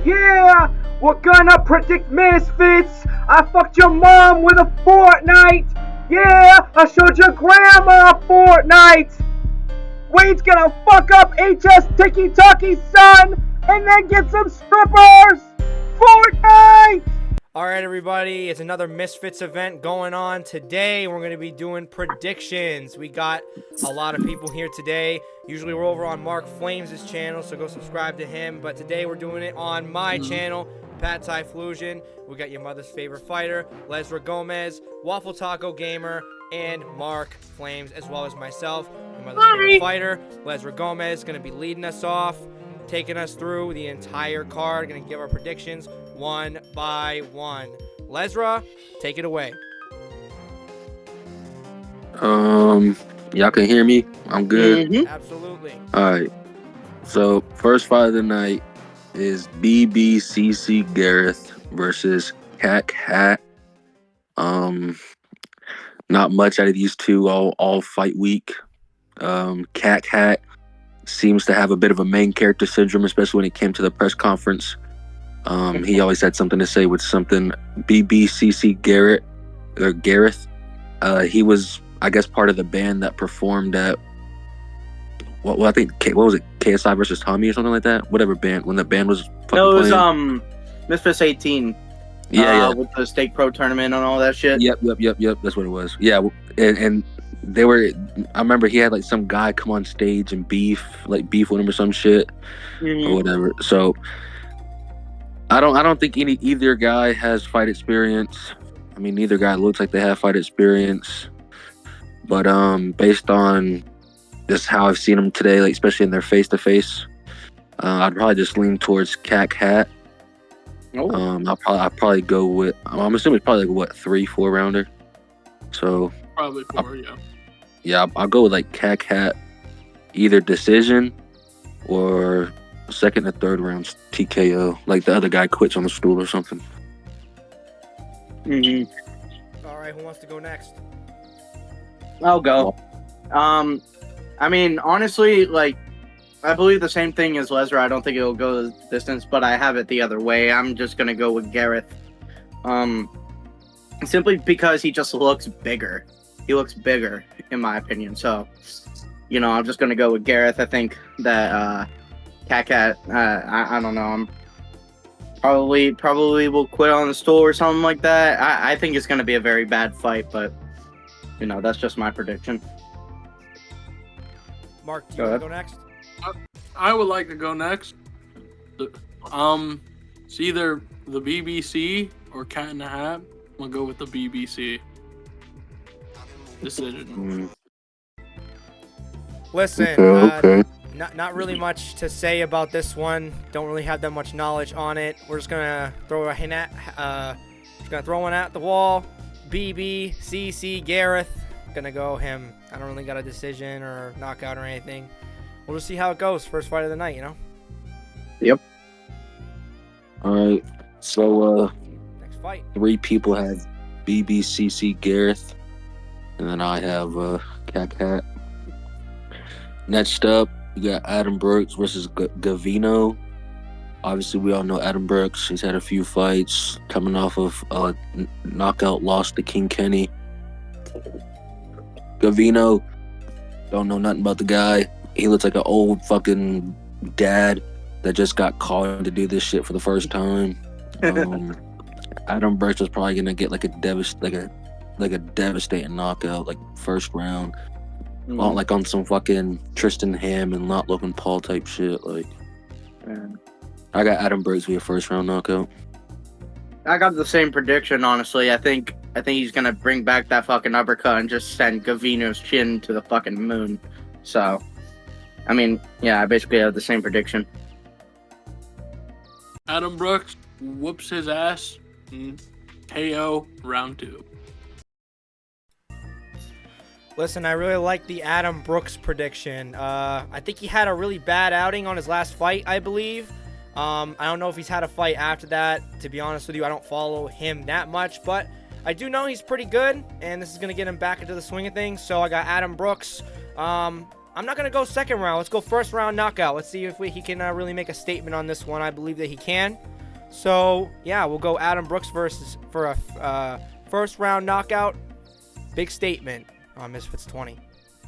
Yeah, we're gonna predict Misfits. I fucked your mom with a Fortnite. Yeah, I showed your grandma Fortnite. Wade's gonna fuck up HS Tiki Taki's son and then get some strippers. Fortnite! Alright everybody, it's another Misfits event going on today. We're going to be doing predictions. We got a lot of people here today. Usually we're over on Mark Flames' channel, so go subscribe to him. But today we're doing it on my channel, Pat Typhlusion. We got your mother's favorite fighter, Lesra Gomez, Waffle Taco Gamer, and Mark Flames, as well as myself, your mother's favorite fighter, Lesra Gomez, going to be leading us off, taking us through the entire card, going to give our predictions one by one. Lesra, take it away. Y'all can hear me? I'm good. Absolutely. Alright. So first fight of the night is BBCC Gareth versus Cat Hat. Not much out of these two all fight week. Cat Hat seems to have a bit of a main character syndrome, especially when it came to the press conference. He always had something to say with something. BBCC Garrett or Gareth. He was, I guess, part of the band that performed at what was it? KSI versus Tommy or something like that. Whatever band, when the band was. No, it was playing. Misfits 18. Yeah. With the Stake Pro tournament and all that shit. Yep. That's what it was. Yeah, and they were. I remember he had like some guy come on stage and beef with him or some shit or whatever. So. I don't think either guy has fight experience. I mean, neither guy looks like they have fight experience. But based on just how I've seen them today, like especially in their face-to-face, I'd probably just lean towards Cat Hat. I'll probably go with. I'm assuming it's probably like 3-4 rounder. So probably 4, yeah. Yeah, I'll go with like Cat Hat, either decision or second or third rounds TKO, like the other guy quits on the stool or something. All right, who wants to go next? I'll go. I mean, honestly, like, I believe the same thing as Lesra. I don't think it'll go the distance, but I have it the other way. I'm just gonna go with Gareth. Simply because he just looks bigger. He looks bigger, in my opinion. So, I'm just gonna go with Gareth. I think that Cat, I don't know. I'm probably will quit on the stool or something like that. I think it's gonna be a very bad fight, but that's just my prediction. Mark, do you want to go next? I would like to go next. It's either the BBC or Cat in the Hat. I'm gonna go with the BBC. Decision. Listen, Okay. Not really much to say about this one. Don't really have that much knowledge on it. We're just gonna throw one at the wall. BBCC Gareth. Gonna go him. I don't really got a decision or knockout or anything. We'll just see how it goes. First fight of the night, Yep. All right. So next fight. 3 people have BBCC Gareth, and then I have Cat Hat. Next up, we got Adam Brooks versus Gavino. Obviously, we all know Adam Brooks. He's had a few fights, coming off of a knockout loss to King Kenny. Gavino, don't know nothing about the guy. He looks like an old fucking dad that just got called to do this shit for the first time. Adam Brooks is probably gonna get like a devastating knockout, like first round. Like on some fucking Tristan Ham and Lot Logan Paul type shit. Like, I got Adam Brooks with a first round knockout. I got the same prediction, honestly. I think he's gonna bring back that fucking uppercut and just send Gavino's chin to the fucking moon. So, I mean, yeah, I basically have the same prediction. Adam Brooks whoops his ass. KO round 2. Listen, I really like the Adam Brooks prediction. I think he had a really bad outing on his last fight, I believe. I don't know if he's had a fight after that. To be honest with you, I don't follow him that much, but I do know he's pretty good, and this is going to get him back into the swing of things. So I got Adam Brooks. I'm not gonna go second round. Let's go first round knockout. Let's see if he can really make a statement on this one. I believe that he can. So yeah, we'll go Adam Brooks for a first round knockout. Big statement on Misfits 20.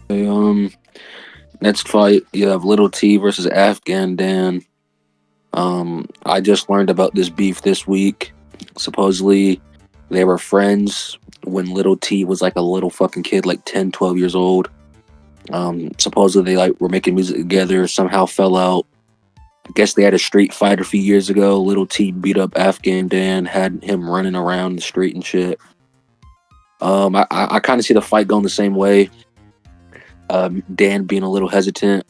Okay, next fight, you have Little T versus Afghan Dan. I just learned about this beef this week. Supposedly, they were friends when Little T was like a little fucking kid, like 10, 12 years old. Supposedly they like were making music together, somehow fell out. I guess they had a street fight a few years ago. Little T beat up Afghan Dan, had him running around the street and shit. I kind of see the fight going the same way. Dan being a little hesitant,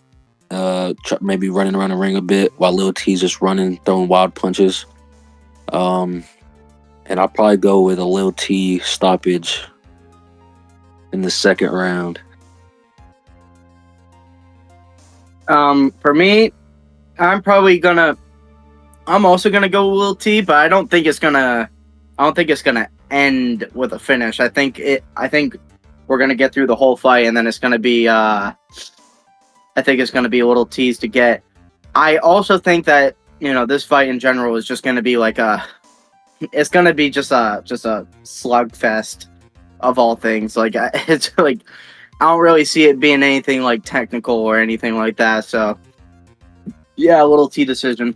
maybe running around the ring a bit, while Lil T's just running, throwing wild punches. And I'll probably go with a Lil T stoppage in the second round. For me, I'm also gonna go with Lil T, but I don't think it's gonna end with a finish. I think we're gonna get through the whole fight, and then it's gonna be I think it's gonna be a little tease to get. I also think that this fight in general is just gonna be like it's gonna be just a slugfest of all things. Like it's like I don't really see it being anything like technical or anything like that. So yeah, a little T decision.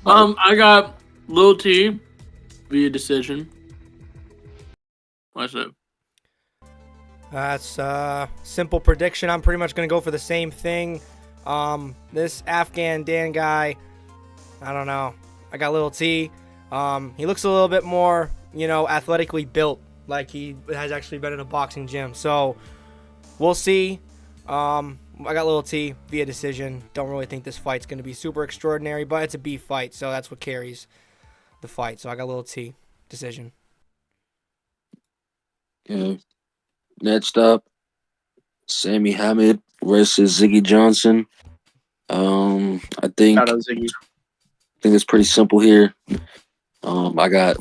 I got Lil T via decision. What's it? That's simple prediction. I'm pretty much gonna go for the same thing. This Afghan Dan guy, I don't know. I got Lil T. He looks a little bit more, athletically built, like he has actually been in a boxing gym. So we'll see. I got Lil T via decision. Don't really think this fight's going to be super extraordinary, but it's a beef fight, so that's what carries the fight. So I got Lil T decision. Okay. Next up, Sammy Hamed versus Ziggy Johnson. I think Shout out Ziggy. it's pretty simple here. I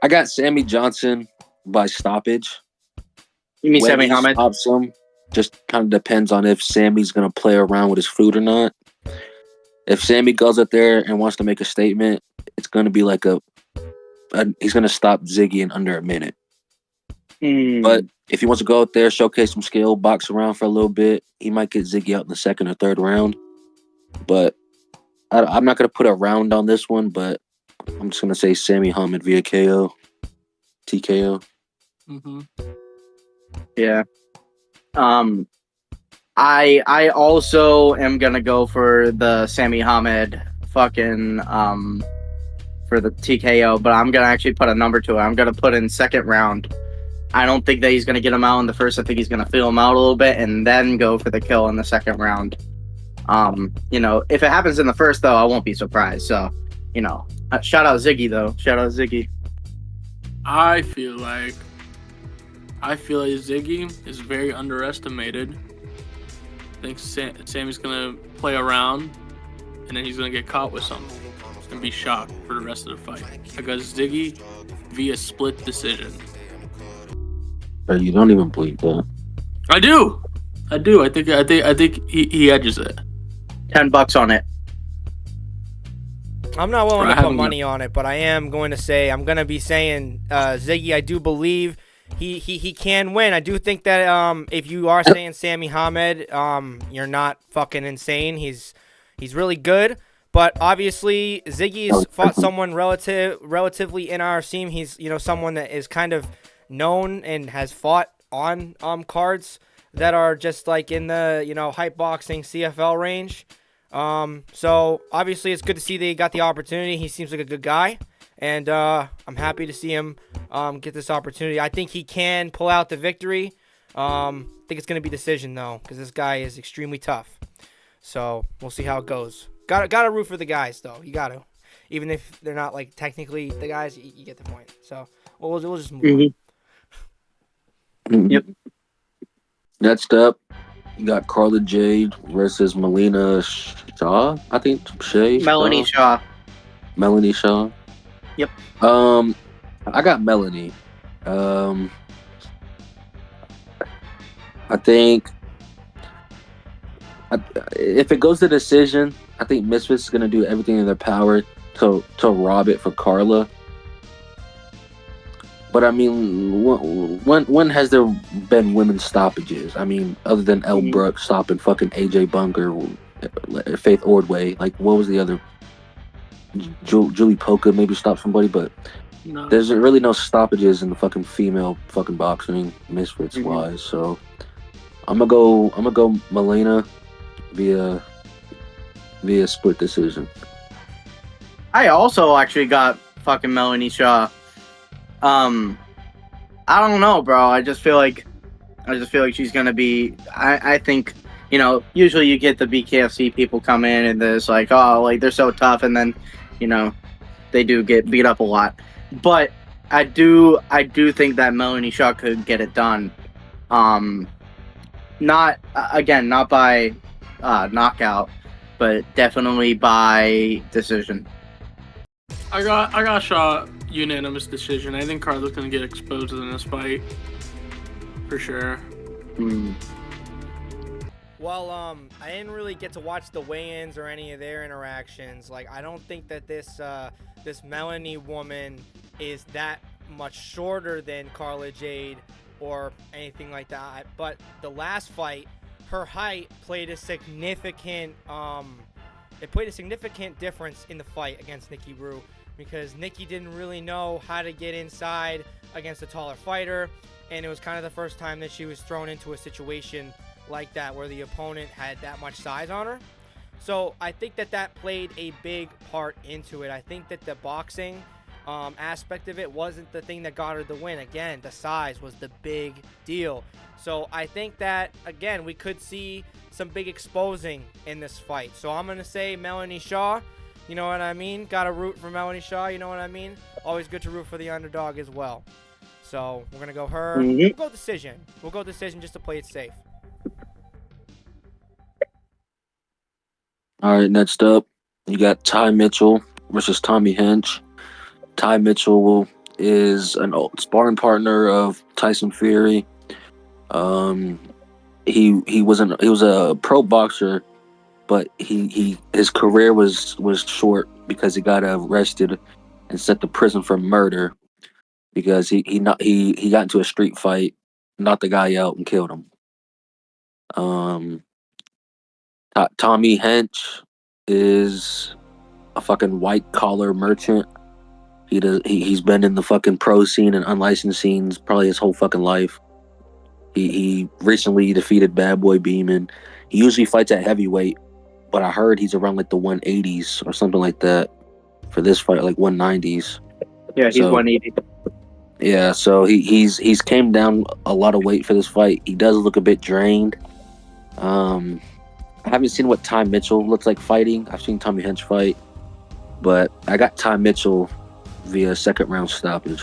got Sammy Johnson by stoppage. You mean When Sammy he Hamed? stops him, just kind of depends on if Sammy's gonna play around with his food or not. If Sammy goes up there and wants to make a statement, it's gonna be like he's gonna stop Ziggy in under a minute. But if he wants to go out there, showcase some skill, box around for a little bit, he might get Ziggy out in the second or third round. But I'm not gonna put a round on this one, but I'm just gonna say Sammy Hamed via KO, TKO. Mm-hmm. Yeah. I also am gonna go for the Sammy Hamed fucking for the TKO, but I'm gonna actually put a number to it. I'm gonna put in second round. I don't think that he's gonna get him out in the first. I think he's gonna feel him out a little bit and then go for the kill in the second round. If it happens in the first though, I won't be surprised. So, shout out Ziggy though. Shout out Ziggy. I feel like Ziggy is very underestimated. I think Sammy's gonna play around, and then he's gonna get caught with something and be shocked for the rest of the fight. I got Ziggy via split decision. You don't even believe that. I do. I think he edges it. $10 on it. I'm not willing to put money on it, but I am going to say I'm gonna be saying Ziggy. I do believe he can win. I do think that if you are saying Sammy Hamed, you're not fucking insane. He's really good, but obviously Ziggy's fought someone relatively in our scene. He's someone that is kind of known and has fought on cards that are just like in the hype boxing CFL range. So obviously it's good to see that he got the opportunity. He seems like a good guy, and I'm happy to see him get this opportunity. I think he can pull out the victory. I think it's going to be decision though, because this guy is extremely tough. So we'll see how it goes. Got to root for the guys though. You got to, even if they're not like technically the guys. You get the point. So we'll just move on. Yep. Next up, you got Carla Jade versus Melina Shaw. I think Melanie Shaw. Melanie Shaw. Yep. I got Melanie. I think if it goes to decision, I think Misfits is gonna do everything in their power to rob it for Carla. But I mean, when has there been women's stoppages? I mean, other than Elle Mhm. Brooks stopping fucking AJ Bunker, Faith Ordway, like what was the other? Julie Polka maybe stopped somebody, but No. there's really no stoppages in the fucking female fucking boxing Misfits Mhm. wise. So I'm gonna go Melina via split decision. I also actually got fucking Melanie Shaw. I don't know, bro. I just feel like she's gonna be. I think, usually you get the BKFC people come in and there's like, oh, like they're so tough, and then, you know, they do get beat up a lot. But I do think that Melanie Shaw could get it done. Not again, not by knockout, but definitely by decision. I got Shaw unanimous decision. I think Carla's gonna get exposed in this fight for sure. Mm. Well, I didn't really get to watch the weigh-ins or any of their interactions. Like, I don't think that this Melanie woman is that much shorter than Carla Jade or anything like that. But the last fight, her height played a significant difference in the fight against Nikki Rue, because Nikki didn't really know how to get inside against a taller fighter, and it was kind of the first time that she was thrown into a situation like that where the opponent had that much size on her. So I think that played a big part into it. I think that the boxing aspect of it wasn't the thing that got her the win. Again, the size was the big deal. So I think that, again, we could see some big exposing in this fight. So I'm going to say Melanie Shaw. You know what I mean? Got to root for Melanie Shaw. You know what I mean? Always good to root for the underdog as well. So we're going to go her. Mhm. We'll go decision. We'll go decision just to play it safe. All right, next up, you got Ty Mitchell versus Tommy Hench. Ty Mitchell is an old sparring partner of Tyson Fury. He was a pro boxer, but his career was short because he got arrested and sent to prison for murder because he got into a street fight, knocked the guy out, and killed him. Um, Tommy Hench is a fucking white collar merchant. He's been in the fucking pro scene and unlicensed scenes probably his whole fucking life. He recently defeated Bad Boy Beeman. He usually fights at heavyweight, but I heard he's around like the 180s or something like that for this fight, like 190s. Yeah, he's So 180. yeah, so he's came down a lot of weight for this fight. He does look a bit drained. I haven't seen what Ty Mitchell looks like fighting. I've seen Tommy Hench fight, but I got Ty Mitchell via second round stoppage.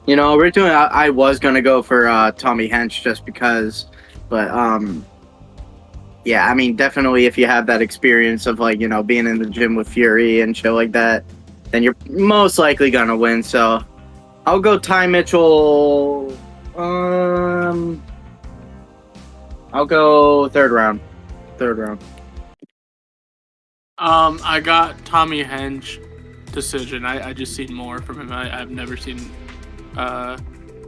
Originally I was gonna go for Tommy Hench just because, but yeah, I mean, definitely if you have that experience of like being in the gym with Fury and shit like that, then you're most likely gonna win. So I'll go Ty Mitchell. I'll go third round. I got Tommy Hench decision. I just seen more from him. I've never seen Ty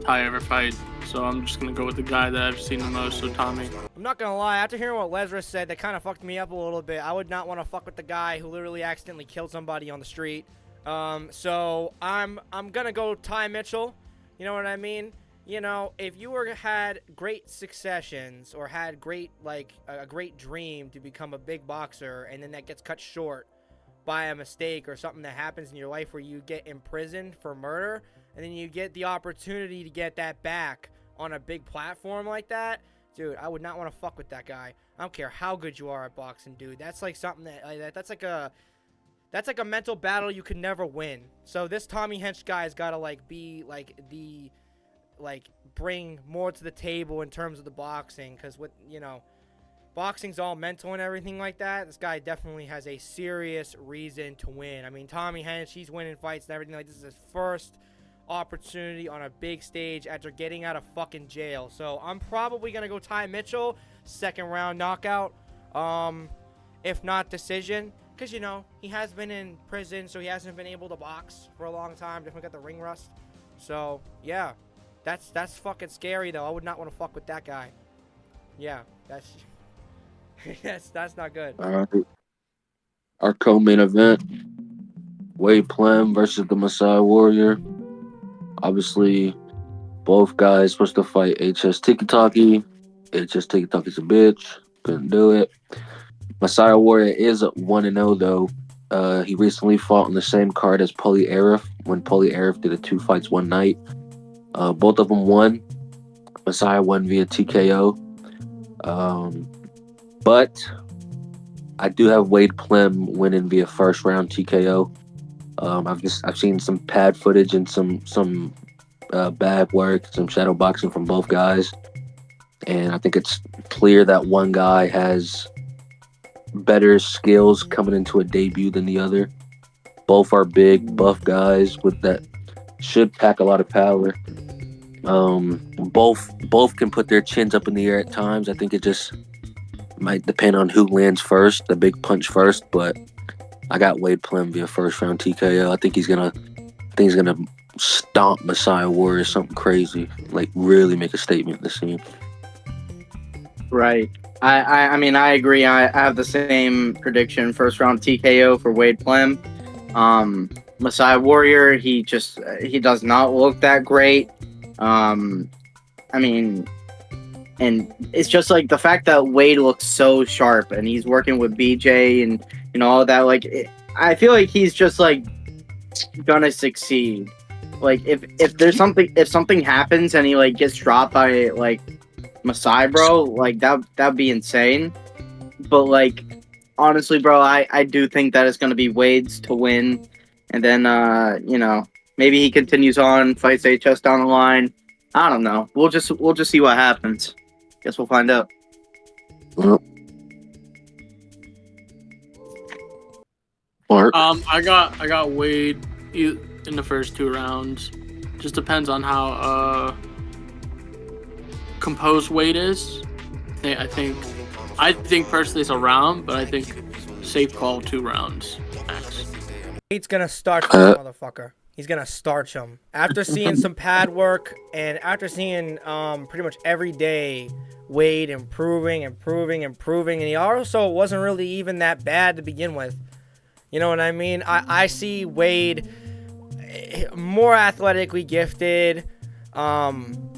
ever fight, so I'm just gonna go with the guy that I've seen the most. So Tommy. I'm not gonna lie, after hearing what Lesra said, that kind of fucked me up a little bit. I would not want to fuck with the guy who literally accidentally killed somebody on the street. So I'm gonna go Ty Mitchell. You know what I mean? If you had great successions or had a great dream to become a big boxer, and then that gets cut short by a mistake or something that happens in your life where you get imprisoned for murder, and then you get the opportunity to get that back on a big platform like that, dude, I would not want to fuck with that guy. I don't care how good you are at boxing, dude. That's like something that's like a mental battle you could never win. So this Tommy Hench guy has got to bring more to the table in terms of the boxing, because boxing's all mental and everything like that. This guy definitely has a serious reason to win. I mean, Tommy Hench, he's winning fights and everything. Like, this is his first opportunity on a big stage after getting out of fucking jail. So I'm probably gonna go Ty Mitchell, second round knockout. If not decision, because you know he has been in prison, so he hasn't been able to box for a long time. Definitely got the ring rust. So yeah, that's fucking scary though. I would not want to fuck with that guy. Yeah, that's that's not good. All right. Our co-main event: Wade Plem versus the Messiah Warrior. Obviously, both guys supposed to fight HS Tiki-Taki. HS Tiki-Taki's a bitch. Couldn't do it. Messiah Warrior is 1-0 though. He recently fought on the same card as Paulie Arif when Paulie Arif did a 2 fights one night. Both of them won. Messiah won via TKO. But I do have Wade Plem winning via first round TKO. I've seen some pad footage and some bad work, some shadow boxing from both guys, and I think it's clear that one guy has better skills coming into a debut than the other. Both are big, buff guys with that should pack a lot of power. Both can put their chins up in the air at times. I think it just might depend on who lands first, the big punch first. But I got Wade Plem via first round TKO. I think he's gonna stomp Messiah Warrior, something crazy, like really make a statement in the scene. Right. I mean, I agree. I have the same prediction. First round TKO for Wade Plem. Messiah Warrior, he does not look that great. I mean, and it's just like the fact that Wade looks so sharp and he's working with BJ and all that. Like, I feel like he's just like gonna succeed. Like if there's something happens and he like gets dropped by like Masai, bro, like that'd be insane. But like honestly, bro, I do think that it's gonna be Wade's to win, and then maybe he continues on, fights HS down the line. I don't know. We'll just see what happens. Guess we'll find out. Mark? I got Wade in the first 2 rounds. Just depends on how composed Wade is. I think personally it's a round, but I think safe call 2 rounds max. Wade's gonna starch this motherfucker. He's gonna starch him. After seeing some pad work and after seeing pretty much every day Wade improving, and he also wasn't really even that bad to begin with. You know what I mean? I see Wade more athletically gifted,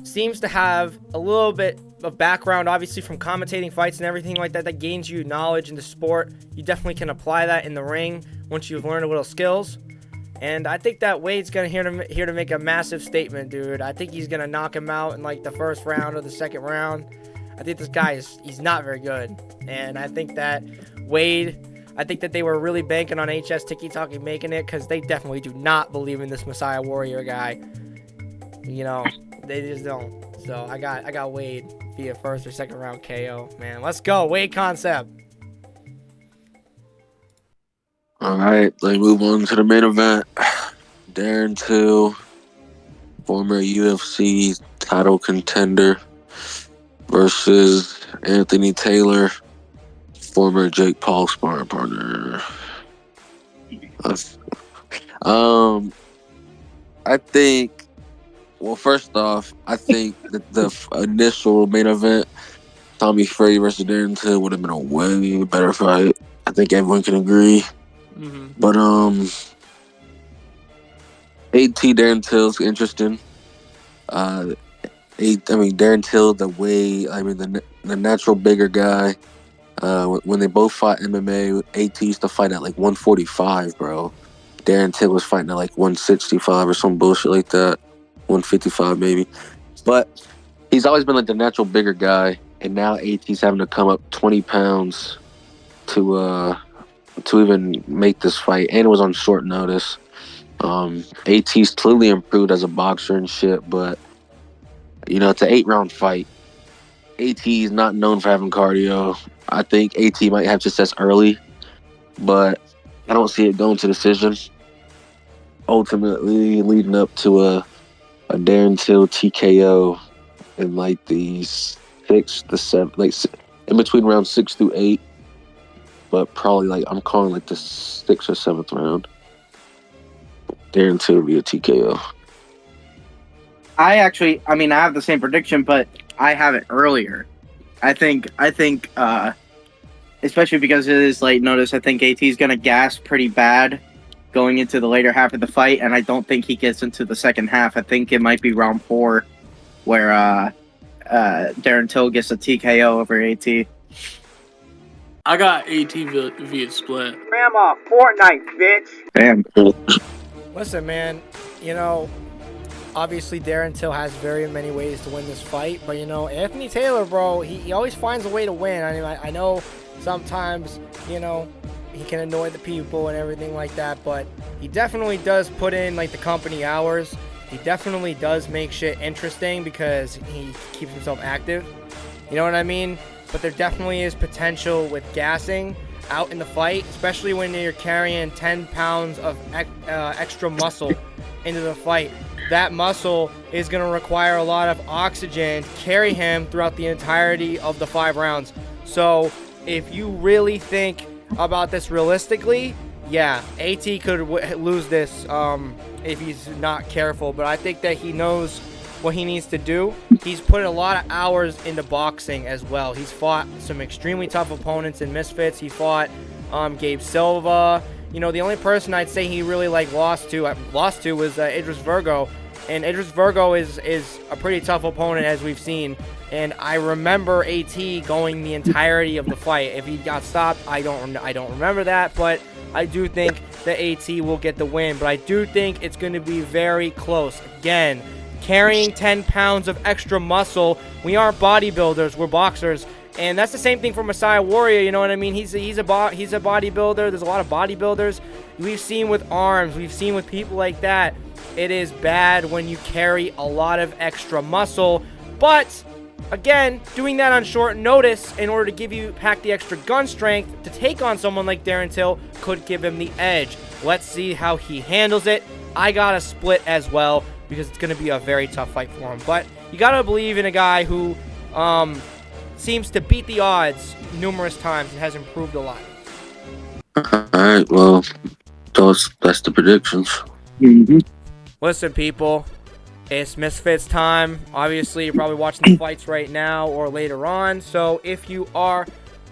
seems to have a little bit of background, obviously, from commentating fights and everything like that. That gains you knowledge in the sport. You definitely can apply that in the ring once you've learned a little skills. And I think that Wade's gonna here to make a massive statement, dude. I think he's gonna knock him out in like the first round or the second round. I think this guy he's not very good, and I think that Wade. I think that they were really banking on HS Tiki-Taki making it because they definitely do not believe in this Messiah Warrior guy. You know, they just don't. So I got Wade via first or second round KO. Man, let's go Wade concept. All right, let's move on to the main event. Darren Till, former UFC title contender, versus Anthony Taylor, former Jake Paul sparring partner. I think. Well, first off, I think that the initial main event, Tommy Fury versus Darren Till, would have been a way better fight. I think everyone can agree. Mm-hmm. But AT Darren Till's interesting. Darren Till, the natural bigger guy. When they both fought MMA, AT used to fight at like 145, bro. Darren Till was fighting at like 165 or some bullshit like that. 155 maybe. But he's always been like the natural bigger guy, and now AT's having to come up 20 pounds to even make this fight, and it was on short notice. AT's clearly improved as a boxer and shit, but it's an 8-round fight. AT is not known for having cardio. I think AT might have success early, but I don't see it going to decision. Ultimately, leading up to a a Darren Till TKO in like the 6th to 7th, like in between round 6 through 8. But probably like I'm calling like the 6th or 7th round. Darren Till be a TKO. I have the same prediction, but I have it earlier. I think, especially because it is late notice, I think AT is going to gas pretty bad going into the later half of the fight, and I don't think he gets into the second half. I think it might be round 4 where Darren Till gets a TKO over AT. I got AT via split. Grandma, Fortnite, bitch. Damn. Listen, man, you know, obviously Darren Till has very many ways to win this fight, but you know, Anthony Taylor, bro, he always finds a way to win. I mean, I know sometimes, you know, he can annoy the people and everything like that, but he definitely does put in like the company hours. He definitely does make shit interesting because he keeps himself active. You know what I mean? But there definitely is potential with gassing out in the fight, especially when you're carrying 10 pounds of extra muscle into the fight. That muscle is going to require a lot of oxygen to carry him throughout the entirety of the 5 rounds. So if you really think about this realistically, yeah, AT could lose this if he's not careful. But I think that he knows what he needs to do. He's put a lot of hours into boxing as well. He's fought some extremely tough opponents in Misfits. He fought Gabe Silva. You know, the only person I'd say he really lost to was Idris Virgo, and Idris Virgo is a pretty tough opponent, as we've seen. And I remember AT going the entirety of the fight. If he got stopped, I don't remember that, but I do think that AT will get the win. But I do think it's going to be very close. Again, carrying 10 pounds of extra muscle. We aren't bodybuilders, we're boxers. And that's the same thing for Messiah Warrior, you know what I mean? He's a bodybuilder. There's a lot of bodybuilders. We've seen with arms, we've seen with people like that. It is bad when you carry a lot of extra muscle. But again, doing that on short notice in order to pack the extra gun strength to take on someone like Darren Till could give him the edge. Let's see how he handles it. I got a split as well, because it's going to be a very tough fight for him. But you got to believe in a guy who seems to beat the odds numerous times and has improved a lot. Alright, well, that's the predictions. Mm-hmm. Listen, people, it's Misfits time. Obviously, you're probably watching the fights right now or later on. So if you are,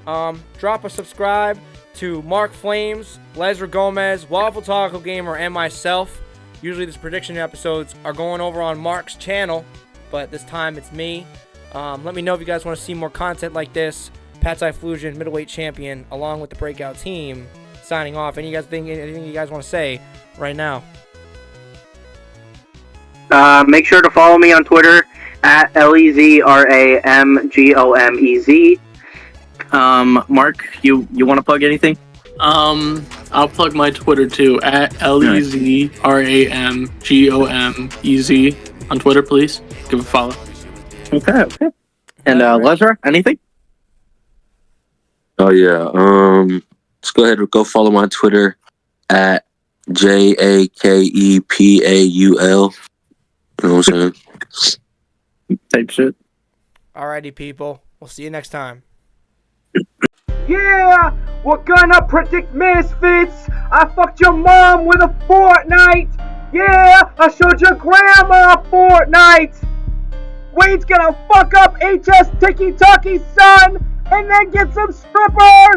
drop a subscribe to Mark Flames, Lesra Gomez, Waffle Taco Gamer, and myself. Usually these prediction episodes are going over on Mark's channel, but this time it's me. Let me know if you guys want to see more content like this. Patsai Fusion, middleweight champion, along with the Breakout team, signing off. Anything you guys want to say right now? Make sure to follow me on Twitter at LEZRAMGOMEZ. Mark, you want to plug anything? I'll plug my Twitter too, at LEZRAMGOMEZ on Twitter, please. Give a follow. Okay. And Lesra, anything? Oh yeah. Let's go ahead and go follow my Twitter at JAKEPAUL. You know what I'm saying? Type shit. Alrighty, people. We'll see you next time. Yeah, we're gonna predict Misfits. I fucked your mom with a Fortnite. Yeah, I showed your grandma Fortnite. Wade's gonna fuck up HS Tiki Talkie son and then get some strippers.